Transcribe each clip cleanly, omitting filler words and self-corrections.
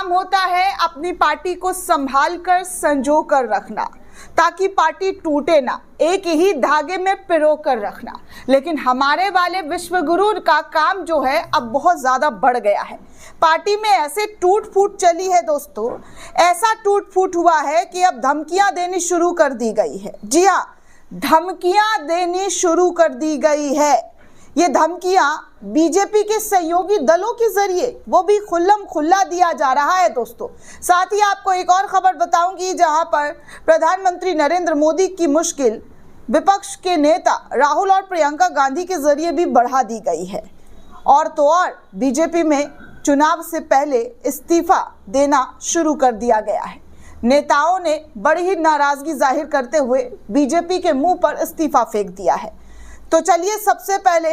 काम होता है अपनी पार्टी को संभाल कर संजो कर रखना ताकि पार्टी टूटे ना, एक ही धागे में पिरो कर रखना। लेकिन हमारे वाले विश्वगुरु का काम जो है अब बहुत ज़्यादा बढ़ गया है। पार्टी में ऐसे टूट फूट चली है दोस्तों, ऐसा टूट फूट हुआ है कि अब धमकियां देनी शुरू कर दी गई है। जी हाँ, धमकियां देनी शुरू कर दी गई है। ये धमकियां बीजेपी के सहयोगी दलों के जरिए वो भी खुल्लम खुल्ला दिया जा रहा है दोस्तों। साथ ही आपको एक और खबर बताऊंगी जहां पर प्रधानमंत्री नरेंद्र मोदी की मुश्किल विपक्ष के नेता राहुल और प्रियंका गांधी के जरिए भी बढ़ा दी गई है। और तो और बीजेपी में चुनाव से पहले इस्तीफा देना शुरू कर दिया गया है। नेताओं ने बड़ी ही नाराजगी जाहिर करते हुए बीजेपी के मुंह पर इस्तीफा फेंक दिया है। तो चलिए सबसे पहले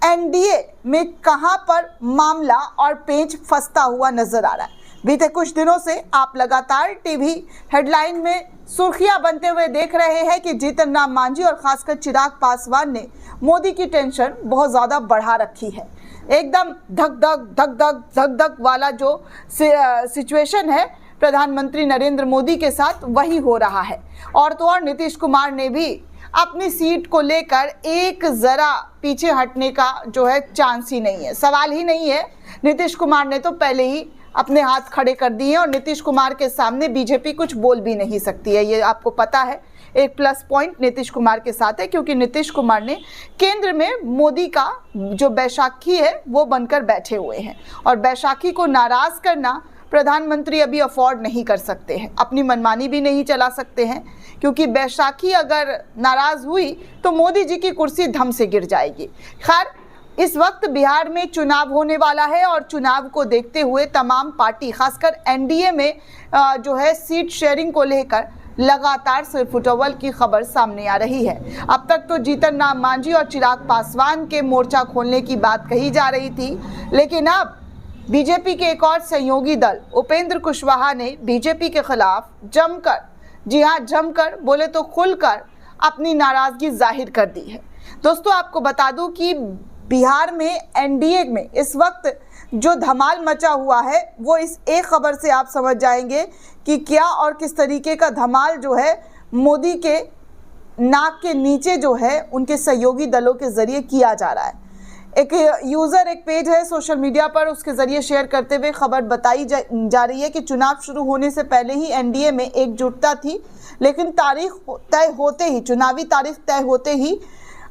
एनडीए में कहां पर मामला और पेंच फंसता हुआ नजर आ रहा है। बीते कुछ दिनों से आप लगातार टीवी हेडलाइन में सुर्खियां बनते हुए देख रहे हैं कि जीतन राम मांझी और खासकर चिराग पासवान ने मोदी की टेंशन बहुत ज्यादा बढ़ा रखी है। एकदम धक धक धक धक धक धक वाला जो सिचुएशन है प्रधानमंत्री नरेंद्र मोदी के साथ वही हो रहा है। और तो और नीतीश कुमार ने भी अपनी सीट को लेकर एक जरा पीछे हटने का जो है चांस ही नहीं है, सवाल ही नहीं है। नीतीश कुमार ने तो पहले ही अपने हाथ खड़े कर दिए हैं और नीतीश कुमार के सामने बीजेपी कुछ बोल भी नहीं सकती है, ये आपको पता है। एक प्लस पॉइंट नीतीश कुमार के साथ है क्योंकि नीतीश कुमार ने केंद्र में मोदी का जो बैसाखी है वो बनकर बैठे हुए हैं और बैसाखी को नाराज करना प्रधानमंत्री अभी अफोर्ड नहीं कर सकते हैं, अपनी मनमानी भी नहीं चला सकते हैं क्योंकि बैसाखी अगर नाराज हुई तो मोदी जी की कुर्सी धम से गिर जाएगी। खैर, इस वक्त बिहार में चुनाव होने वाला है और चुनाव को देखते हुए तमाम पार्टी खासकर एनडीए में जो है सीट शेयरिंग को लेकर लगातार सिरफुटौल की खबर सामने आ रही है। अब तक तो जीतन राम मांझी और चिराग पासवान के मोर्चा खोलने की बात कही जा रही थी, लेकिन अब बीजेपी के एक और सहयोगी दल उपेंद्र कुशवाहा ने बीजेपी के खिलाफ जमकर, जी हाँ जमकर बोले तो खुलकर अपनी नाराजगी जाहिर कर दी है। दोस्तों आपको बता दूं कि बिहार में एनडीए में इस वक्त जो धमाल मचा हुआ है वो इस एक खबर से आप समझ जाएंगे कि क्या और किस तरीके का धमाल जो है मोदी के नाक के नीचे जो है उनके सहयोगी दलों के जरिए किया जा रहा है। एक यूज़र एक पेज है सोशल मीडिया पर, उसके ज़रिए शेयर करते हुए खबर बताई जा रही है कि चुनाव शुरू होने से पहले ही एनडीए में एकजुटता थी, लेकिन तारीख तय होते ही, चुनावी तारीख तय होते ही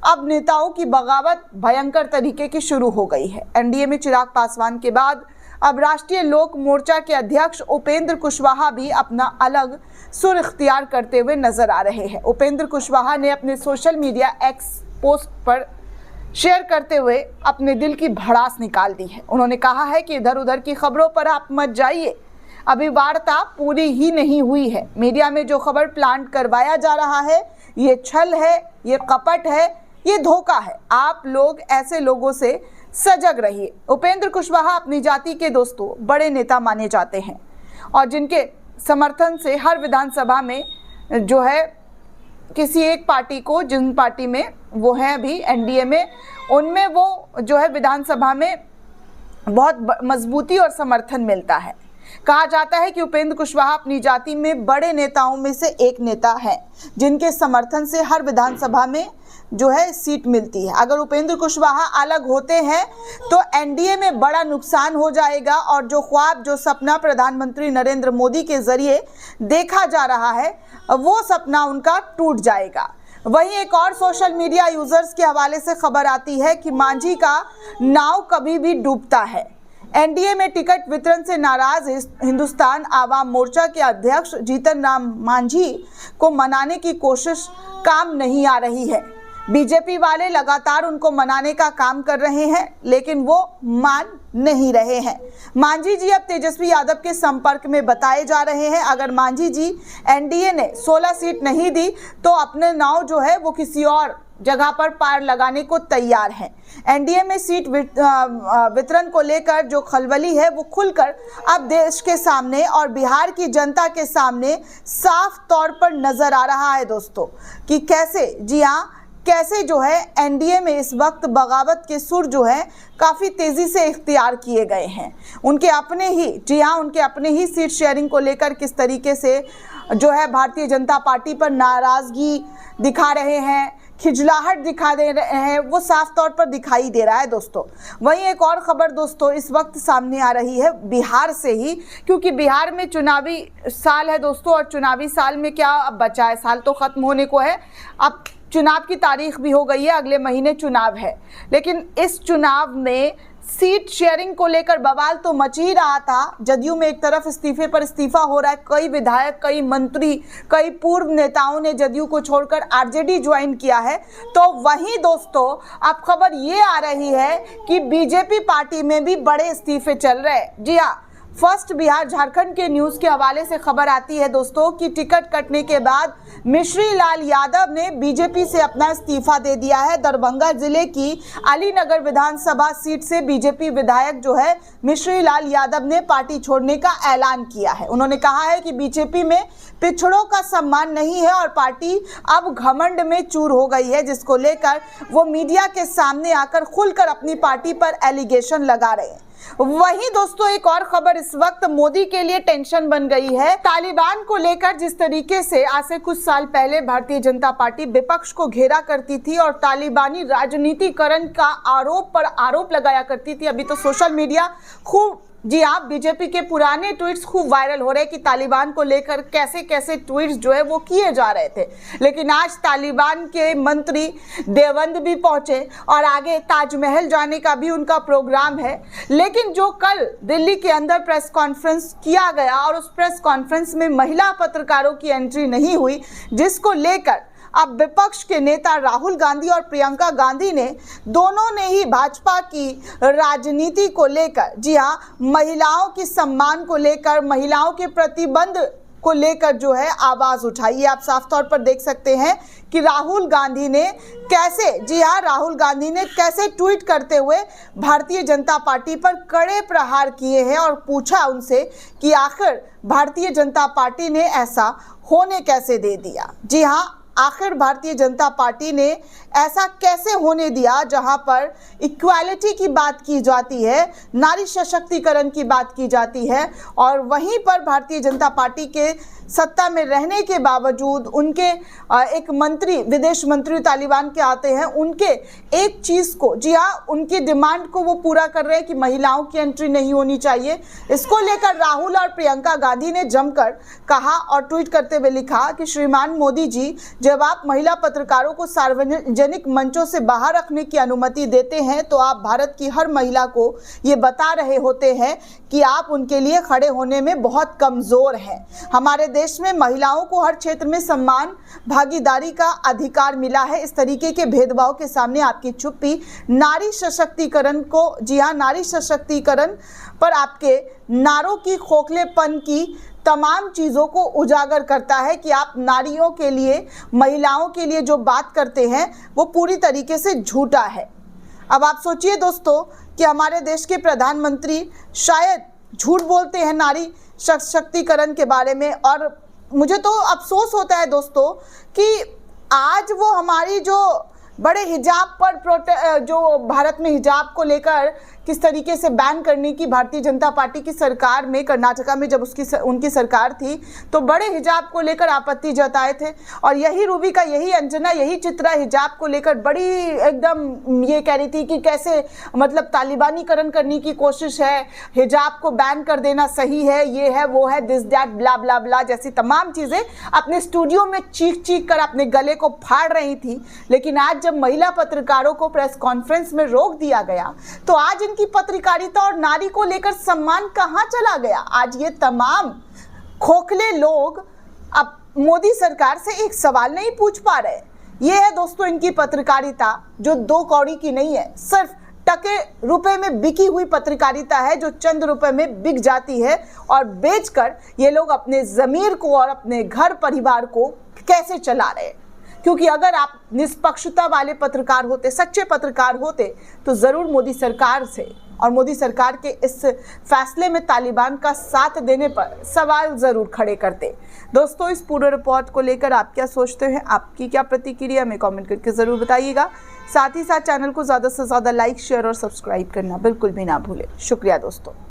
अब नेताओं की बगावत भयंकर तरीके की शुरू हो गई है। एनडीए में चिराग पासवान के बाद अब राष्ट्रीय लोक मोर्चा के अध्यक्ष उपेंद्र कुशवाहा भी अपना अलग सुर इख्तियार करते हुए नजर आ रहे हैं। उपेंद्र कुशवाहा ने अपने सोशल मीडिया एक्स पोस्ट पर शेयर करते हुए अपने दिल की भड़ास निकाल दी है। उन्होंने कहा है कि इधर उधर की खबरों पर आप मत जाइए, अभी वार्ता पूरी ही नहीं हुई है। मीडिया में जो खबर प्लांट करवाया जा रहा है ये छल है, ये कपट है, ये धोखा है। आप लोग ऐसे लोगों से सजग रहिए। उपेंद्र कुशवाहा अपनी जाति के दोस्तों बड़े नेता माने जाते हैं और जिनके समर्थन से हर विधानसभा में जो है किसी एक पार्टी को, जिन पार्टी में वो है अभी एनडीए में, उनमें वो जो है विधानसभा में बहुत मजबूती और समर्थन मिलता है। कहा जाता है कि उपेंद्र कुशवाहा अपनी जाति में बड़े नेताओं में से एक नेता है जिनके समर्थन से हर विधानसभा में जो है सीट मिलती है। अगर उपेंद्र कुशवाहा अलग होते हैं तो एनडीए में बड़ा नुकसान हो जाएगा और जो ख्वाब, जो सपना प्रधानमंत्री नरेंद्र मोदी के जरिए देखा जा रहा है वो सपना उनका टूट जाएगा। वहीं एक और सोशल मीडिया यूजर्स के हवाले से खबर आती है कि मांझी का नाव कभी भी डूबता है। एनडीए में टिकट वितरण से नाराज हिंदुस्तान आवाम मोर्चा के अध्यक्ष जीतन राम मांझी को मनाने की कोशिश काम नहीं आ रही है। बीजेपी वाले लगातार उनको मनाने का काम कर रहे हैं लेकिन वो मान नहीं रहे हैं। मांझी जी अब तेजस्वी यादव के संपर्क में बताए जा रहे हैं। अगर मांझी जी एनडीए ने 16 सीट नहीं दी तो अपने नाव जो है वो किसी और जगह पर पार लगाने को तैयार हैं। एनडीए में सीट वितरण को लेकर जो खलबली है वो खुलकर अब देश के सामने और बिहार की जनता के सामने साफ तौर पर नजर आ रहा है दोस्तों कि कैसे, जी हाँ, कैसे जो है एनडीए में इस वक्त बगावत के सुर जो है काफ़ी तेज़ी से इख्तियार किए गए हैं। उनके अपने ही, जी हाँ, उनके अपने ही सीट शेयरिंग को लेकर किस तरीके से जो है भारतीय जनता पार्टी पर नाराज़गी दिखा रहे हैं, खिजलाहट दिखा दे रहे हैं, वो साफ तौर पर दिखाई दे रहा है दोस्तों। वहीं एक और खबर दोस्तों इस वक्त सामने आ रही है बिहार से ही, क्योंकि बिहार में चुनावी साल है दोस्तों, और चुनावी साल में क्या अब बचा है, साल तो खत्म होने को है, अब चुनाव की तारीख भी हो गई है, अगले महीने चुनाव है। लेकिन इस चुनाव में सीट शेयरिंग को लेकर बवाल तो मच ही रहा था। जदयू में एक तरफ इस्तीफे पर इस्तीफा हो रहा है, कई विधायक, कई मंत्री, कई पूर्व नेताओं ने जदयू को छोड़कर आरजेडी ज्वाइन किया है। तो वहीं दोस्तों अब खबर ये आ रही है कि बीजेपी पार्टी में भी बड़े इस्तीफे चल रहे हैं। जी हाँ, फर्स्ट बिहार झारखंड के न्यूज़ के हवाले से खबर आती है दोस्तों कि टिकट कटने के बाद मिश्री लाल यादव ने बीजेपी से अपना इस्तीफा दे दिया है। दरभंगा जिले की अलीनगर विधानसभा सीट से बीजेपी विधायक जो है मिश्री लाल यादव ने पार्टी छोड़ने का ऐलान किया है। उन्होंने कहा है कि बीजेपी में पिछड़ों का सम्मान नहीं है और पार्टी अब घमंड में चूर हो गई है, जिसको लेकर वो मीडिया के सामने आकर खुलकर अपनी पार्टी पर एलिगेशन लगा रहे हैं। वहीं दोस्तों एक और खबर इस वक्त मोदी के लिए टेंशन बन गई है। तालिबान को लेकर जिस तरीके से आज से कुछ साल पहले भारतीय जनता पार्टी विपक्ष को घेरा करती थी और तालिबानी राजनीतिकरण का आरोप लगाया करती थी, अभी तो सोशल मीडिया खूब, जी हाँ, बीजेपी के पुराने ट्वीट्स खूब वायरल हो रहे हैं कि तालिबान को लेकर कैसे कैसे ट्वीट्स जो है वो किए जा रहे थे। लेकिन आज तालिबान के मंत्री देवबंद भी पहुंचे और आगे ताजमहल जाने का भी उनका प्रोग्राम है। लेकिन जो कल दिल्ली के अंदर प्रेस कॉन्फ्रेंस किया गया और उस प्रेस कॉन्फ्रेंस में महिला पत्रकारों की एंट्री नहीं हुई, जिसको लेकर अब विपक्ष के नेता राहुल गांधी और प्रियंका गांधी ने दोनों ने ही भाजपा की राजनीति को लेकर, जी हाँ, महिलाओं के सम्मान को लेकर, महिलाओं के प्रतिबंध को लेकर जो है आवाज उठाई है। आप साफ तौर पर देख सकते हैं कि राहुल गांधी ने कैसे, जी हाँ, राहुल गांधी ने कैसे ट्वीट करते हुए भारतीय जनता पार्टी पर कड़े प्रहार किए हैं और पूछा उनसे कि आखिर भारतीय जनता पार्टी ने ऐसा होने कैसे दे दिया। जी हाँ, आखिर भारतीय जनता पार्टी ने ऐसा कैसे होने दिया जहां पर इक्वालिटी की बात की जाती है, नारी सशक्तिकरण की बात की जाती है, और वहीं पर भारतीय जनता पार्टी के सत्ता में रहने के बावजूद उनके एक मंत्री, विदेश मंत्री तालिबान के आते हैं, उनके एक चीज़ को, जी हाँ, उनकी डिमांड को वो पूरा कर रहे हैं कि महिलाओं की एंट्री नहीं होनी चाहिए। इसको लेकर राहुल और प्रियंका गांधी ने जमकर कहा और ट्वीट करते हुए लिखा कि श्रीमान मोदी जी, जब आप महिला पत्रकारों को सार्वजनिक मंचों से बाहर रखने की अनुमति देते हैं तो आप भारत की हर महिला को ये बता रहे होते हैं कि आप उनके लिए खड़े होने में बहुत कमज़ोर हैं। हमारे देश में महिलाओं को हर क्षेत्र में सम्मान, भागीदारी का अधिकार मिला है। इस तरीके के भेदभाव के सामने आपकी चुप्पी नारी सशक्तिकरण को, जी हाँ, नारी सशक्तिकरण पर आपके नारों की खोखलेपन की तमाम चीज़ों को उजागर करता है कि आप नारियों के लिए, महिलाओं के लिए जो बात करते हैं वो पूरी तरीके से झूठा है। अब आप सोचिए दोस्तों कि हमारे देश के प्रधानमंत्री शायद झूठ बोलते हैं नारी सशक्तिकरण के बारे में, और मुझे तो अफसोस होता है दोस्तों कि आज वो हमारी जो बड़े हिजाब पर जो भारत में हिजाब को लेकर किस तरीके से बैन करने की भारतीय जनता पार्टी की सरकार में, कर्नाटका में जब उनकी सरकार थी तो बड़े हिजाब को लेकर आपत्ति जताए थे, और यही रूबिका, यही अंजना, यही चित्रा हिजाब को लेकर बड़ी एकदम ये कह रही थी कि कैसे मतलब तालिबानीकरण करने की कोशिश है, हिजाब को बैन कर देना सही है, ये है वो है, दिस दैट ब्ला ब्ला ब्ला जैसी तमाम चीज़ें अपने स्टूडियो में चीख चीख कर अपने गले को फाड़ रही थी। लेकिन आज जब महिला पत्रकारों को प्रेस कॉन्फ्रेंस में रोक दिया गया तो आज की पत्रकारिता और नारी को लेकर सम्मान कहां चला गया। आज ये तमाम खोखले लोग अब मोदी सरकार से एक सवाल नहीं पूछ पा रहे। ये है दोस्तों इनकी पत्रकारिता जो 2 कौड़ी की नहीं है, सिर्फ टके रुपए में बिकी हुई पत्रकारिता है जो चंद रुपए में बिक जाती है, और बेचकर ये लोग अपने जमीर को और अपने घर परिवार को कैसे चला रहे। क्योंकि अगर आप निष्पक्षता वाले पत्रकार होते, सच्चे पत्रकार होते, तो ज़रूर मोदी सरकार से और मोदी सरकार के इस फैसले में तालिबान का साथ देने पर सवाल जरूर खड़े करते। दोस्तों, इस पूरे रिपोर्ट को लेकर आप क्या सोचते हैं, आपकी क्या प्रतिक्रिया हमें कमेंट करके जरूर बताइएगा। साथ ही साथ चैनल को ज़्यादा से ज़्यादा लाइक, शेयर और सब्सक्राइब करना बिल्कुल भी ना भूलें। शुक्रिया दोस्तों।